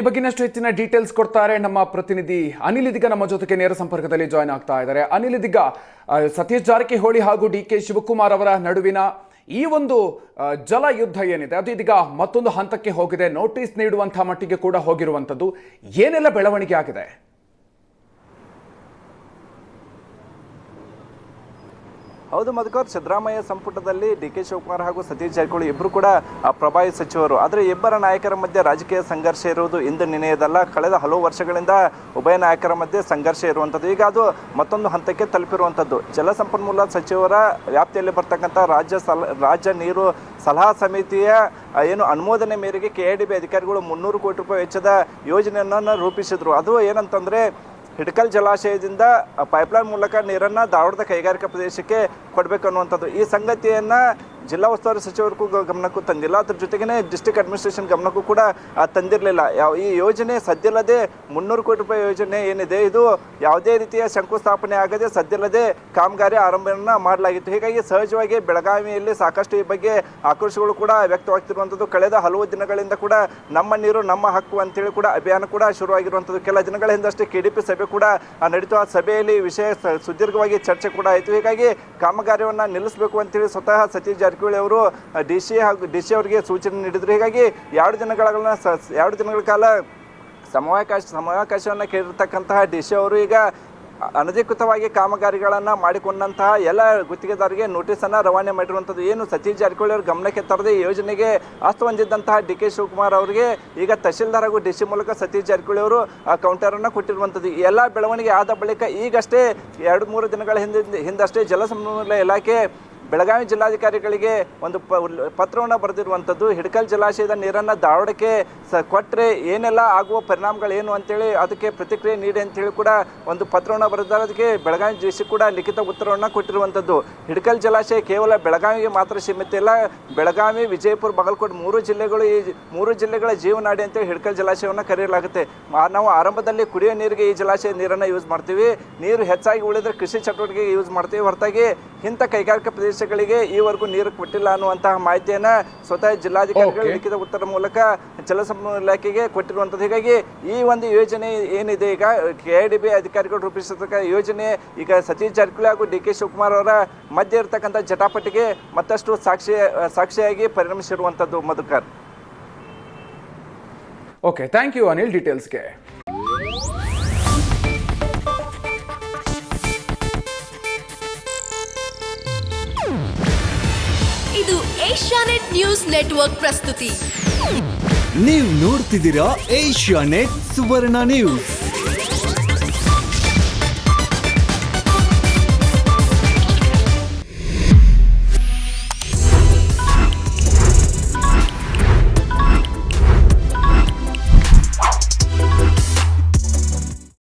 ಈ ಬಗ್ಗಿನಷ್ಟು ಹೆಚ್ಚಿನ ಡೀಟೇಲ್ಸ್ ಕೊಡ್ತಾರೆ ನಮ್ಮ ಪ್ರತಿನಿಧಿ ಅನಿಲ್ ಇದೀಗ ನಮ್ಮ ಜೊತೆಗೆ ನೇರ ಸಂಪರ್ಕದಲ್ಲಿ ಜಾಯ್ನ್ ಆಗ್ತಾ ಇದ್ದಾರೆ. ಅನಿಲ್ ಇದೀಗ ಸತೀಶ್ ಜಾರಕಿಹೊಳಿ ಹಾಗೂ ಡಿ.ಕೆ. ಶಿವಕುಮಾರ್ ಅವರ ನಡುವಿನ ಈ ಒಂದು ಜಲ ಯುದ್ಧ ಏನಿದೆ ಅದು ಇದೀಗ ಮತ್ತೊಂದು ಹಂತಕ್ಕೆ ಹೋಗಿದೆ. ನೋಟಿಸ್ ನೀಡುವಂತಹ ಮಟ್ಟಿಗೆ ಕೂಡ ಹೋಗಿರುವಂಥದ್ದು. ಏನೆಲ್ಲ ಬೆಳವಣಿಗೆ ಆಗಿದೆ? ಹೌದು ಮಧುಕರ್, ಸಿದ್ದರಾಮಯ್ಯ ಸಂಪುಟದಲ್ಲಿ ಡಿ.ಕೆ. ಶಿವಕುಮಾರ್ ಹಾಗೂ ಸತೀಶ್ ಜಾರಕಿಹೊಳಿ ಇಬ್ಬರು ಕೂಡ ಪ್ರಭಾವಿ ಸಚಿವರು. ಆದರೆ ಇಬ್ಬರ ನಾಯಕರ ಮಧ್ಯೆ ರಾಜಕೀಯ ಸಂಘರ್ಷ ಇರುವುದು ಇಂದು ನಿನ್ನೆಯದಲ್ಲ. ಕಳೆದ ಹಲವು ವರ್ಷಗಳಿಂದ ಉಭಯ ನಾಯಕರ ಮಧ್ಯೆ ಸಂಘರ್ಷ ಇರುವಂಥದ್ದು. ಈಗ ಅದು ಮತ್ತೊಂದು ಹಂತಕ್ಕೆ ತಲುಪಿರುವಂಥದ್ದು. ಜಲಸಂಪನ್ಮೂಲ ಸಚಿವರ ವ್ಯಾಪ್ತಿಯಲ್ಲಿ ಬರ್ತಕ್ಕಂಥ ರಾಜ್ಯ ನೀರು ಸಲಹಾ ಸಮಿತಿಯ ಏನು ಅನುಮೋದನೆ ಮೇರೆಗೆ KIDB ಅಧಿಕಾರಿಗಳು 300 ಕೋಟಿ ರೂಪಾಯಿ ವೆಚ್ಚದ ಯೋಜನೆಯನ್ನು ರೂಪಿಸಿದ್ರು. ಅದು ಏನಂತಂದರೆ ಹಿಡಕಲ್ ಜಲಾಶಯದಿಂದ ಪೈಪ್ಲೈನ್ ಮೂಲಕ ನೀರನ್ನು ಧಾರವಾಡದ ಕೈಗಾರಿಕಾ ಪ್ರದೇಶಕ್ಕೆ ಕೊಡಬೇಕು ಅನ್ನುವಂಥದ್ದು. ಈ ಸಂಗತಿಯನ್ನು ಜಿಲ್ಲಾ ಉಸ್ತುವಾರಿ ಸಚಿವರಿಗೂ ಗಮನಕ್ಕೂ ತಂದಿಲ್ಲ. ಅದ್ರ ಜೊತೆಗೇ ಡಿಸ್ಟ್ರಿಕ್ಟ್ ಅಡ್ಮಿನಿಸ್ಟ್ರೇಷನ್ ಗಮನಕ್ಕೂ ಕೂಡ ತಂದಿರಲಿಲ್ಲ. ಈ ಯೋಜನೆ ಸದ್ಯಲ್ಲದೆ 300 ಕೋಟಿ ರೂಪಾಯಿ ಯೋಜನೆ ಏನಿದೆ ಇದು ಯಾವುದೇ ರೀತಿಯ ಶಂಕುಸ್ಥಾಪನೆ ಆಗದೆ ಸದ್ಯಲ್ಲದೆ ಕಾಮಗಾರಿ ಆರಂಭವನ್ನು ಮಾಡಲಾಗಿತ್ತು. ಹೀಗಾಗಿ ಸಹಜವಾಗಿ ಬೆಳಗಾವಿಯಲ್ಲಿ ಸಾಕಷ್ಟು ಈ ಬಗ್ಗೆ ಆಕ್ರೋಶಗಳು ಕೂಡ ವ್ಯಕ್ತವಾಗ್ತಿರುವಂಥದ್ದು. ಕಳೆದ ಹಲವು ದಿನಗಳಿಂದ ಕೂಡ ನಮ್ಮ ನೀರು ನಮ್ಮ ಹಕ್ಕು ಅಂತೇಳಿ ಕೂಡ ಅಭಿಯಾನ ಕೂಡ ಶುರುವಾಗಿರುವಂಥದ್ದು. ಕೆಲ ದಿನಗಳ ಹಿಂದಷ್ಟೇ KDP ಸಭೆ ಕೂಡ ನಡೀತು. ಆ ಸಭೆಯಲ್ಲಿ ವಿಷಯ ಸುದೀರ್ಘವಾಗಿ ಚರ್ಚೆ ಕೂಡ ಆಯಿತು. ಹೀಗಾಗಿ ಕಾಮಗಾರಿಯನ್ನು ನಿಲ್ಲಿಸಬೇಕು ಅಂತೇಳಿ ಸ್ವತಃ ಸತೀಶ್ ಜಾರಕಿಹೊಳಿ ಅವರು ಡಿ.ಸಿ ಅವರಿಗೆ ಸೂಚನೆ ನೀಡಿದರು. ಹೀಗಾಗಿ 2 ದಿನಗಳ ಕಾಲ ಸಮಯಾವಕಾಶವನ್ನು ಕೇಳಿರ್ತಕ್ಕಂತಹ ಡಿ.ಸಿ ಅವರು ಈಗ ಅನಧಿಕೃತವಾಗಿ ಕಾಮಗಾರಿಗಳನ್ನು ಮಾಡಿಕೊಂಡಂತಹ ಎಲ್ಲ ಗುತ್ತಿಗೆದಾರರಿಗೆ ನೋಟಿಸನ್ನು ರವಾನೆ ಮಾಡಿರುವಂಥದ್ದು. ಏನು ಸತೀಶ್ ಜಾರಕಿಹೊಳಿ ಅವರು ಗಮನಕ್ಕೆ ತರದೆ ಈ ಯೋಜನೆಗೆ ಅಸ್ತು ಹೊಂದಿದ್ದಂತಹ ಡಿ.ಕೆ. ಶಿವಕುಮಾರ್ ಅವರಿಗೆ ಈಗ ತಹಶೀಲ್ದಾರ್ ಹಾಗೂ ಡಿ.ಸಿ ಮೂಲಕ ಸತೀಶ್ ಜಾರಕಿಹೊಳಿ ಅವರು ಕೌಂಟರನ್ನು ಕೊಟ್ಟಿರುವಂಥದ್ದು. ಈ ಎಲ್ಲ ಬೆಳವಣಿಗೆ ಆದ ಬಳಿಕ ಈಗಷ್ಟೇ 2-3 ದಿನಗಳ ಹಿಂದಷ್ಟೇ ಜಲಸಂಪನ್ಮೂಲ ಇಲಾಖೆ ಬೆಳಗಾವಿ ಜಿಲ್ಲಾಧಿಕಾರಿಗಳಿಗೆ ಒಂದು ಪತ್ರವನ್ನು ಬರೆದಿರುವಂಥದ್ದು. ಹಿಡಕಲ್ ಜಲಾಶಯದ ನೀರನ್ನು ಧಾರವಾಡಕ್ಕೆ ಕೊಟ್ಟರೆ ಏನೆಲ್ಲ ಆಗುವ ಪರಿಣಾಮಗಳೇನು ಅಂತೇಳಿ ಅದಕ್ಕೆ ಪ್ರತಿಕ್ರಿಯೆ ನೀಡಿ ಅಂತೇಳಿ ಕೂಡ ಒಂದು ಪತ್ರವನ್ನು ಬರೆದಿದ್ದಾರೆ. ಅದಕ್ಕೆ ಬೆಳಗಾವಿ ಡಿ.ಸಿ ಕೂಡ ಲಿಖಿತ ಉತ್ತರವನ್ನು ಕೊಟ್ಟಿರುವಂಥದ್ದು. ಹಿಡಕಲ್ ಜಲಾಶಯ ಕೇವಲ ಬೆಳಗಾವಿಗೆ ಮಾತ್ರ ಸೀಮಿತ ಇಲ್ಲ. ಬೆಳಗಾವಿ, ವಿಜಯಪುರ, ಬಾಗಲಕೋಟೆ 3 ಜಿಲ್ಲೆಗಳು ಈ 3 ಜಿಲ್ಲೆಗಳ ಜೀವನಾಡಿ ಅಂತೇಳಿ ಹಿಡಕಲ್ ಜಲಾಶಯವನ್ನು ಕರೆಯಲಾಗುತ್ತೆ. ನಾವು ಆರಂಭದಲ್ಲಿ ಕುಡಿಯೋ ನೀರಿಗೆ ಈ ಜಲಾಶಯ ನೀರನ್ನು ಯೂಸ್ ಮಾಡ್ತೀವಿ. ನೀರು ಹೆಚ್ಚಾಗಿ ಉಳಿದ್ರೆ ಕೃಷಿ ಚಟುವಟಿಕೆಗೆ ಯೂಸ್ ಮಾಡ್ತೀವಿ. ಹೊರತಾಗಿ ಇಂಥ ಕೈಗಾರಿಕಾ ಪ್ರದೇಶಗಳಿಗೆ ಈವರೆಗೂ ನೀರು ಕೊಟ್ಟಿಲ್ಲ ಅನ್ನುವಂತಹ ಮಾಹಿತಿಯನ್ನು ಸ್ವತಃ ಜಿಲ್ಲಾಧಿಕಾರಿಗಳು ಲಿಖಿತ ಉತ್ತರ ಮೂಲಕ ಜಲಸಂಪನ್ಮೂಲ ಇಲಾಖೆಗೆ ಕೊಟ್ಟಿರುವಂಥದ್ದು. ಹೀಗಾಗಿ ಈ ಒಂದು ಯೋಜನೆ ಏನಿದೆ ಈಗ KIDB ಅಧಿಕಾರಿಗಳು ರೂಪಿಸಿರ್ತಕ್ಕ ಯೋಜನೆ ಈಗ ಸತೀಶ್ ಜಾರಕಿಹೊಳಿ ಹಾಗೂ ಡಿ.ಕೆ. ಶಿವಕುಮಾರ್ ಅವರ ಮಧ್ಯೆ ಇರತಕ್ಕಂಥ ಜಟಾಪಟಿಗೆ ಮತ್ತಷ್ಟು ಸಾಕ್ಷಿಯಾಗಿ ಪರಿಣಮಿಸಿರುವಂಥದ್ದು. Madhukar, okay, thank you Anil ಡೀಟೇಲ್ಸ್ಗೆ. ಇದು ಏಷ್ಯಾನೆಟ್ ನ್ಯೂಸ್ ನೆಟ್ವರ್ಕ್ ಪ್ರಸ್ತುತಿ. ನೀವು ನೋಡ್ತಿದ್ದೀರಾ ಏಷ್ಯಾನೆಟ್ ಸುವರ್ಣ ನ್ಯೂಸ್.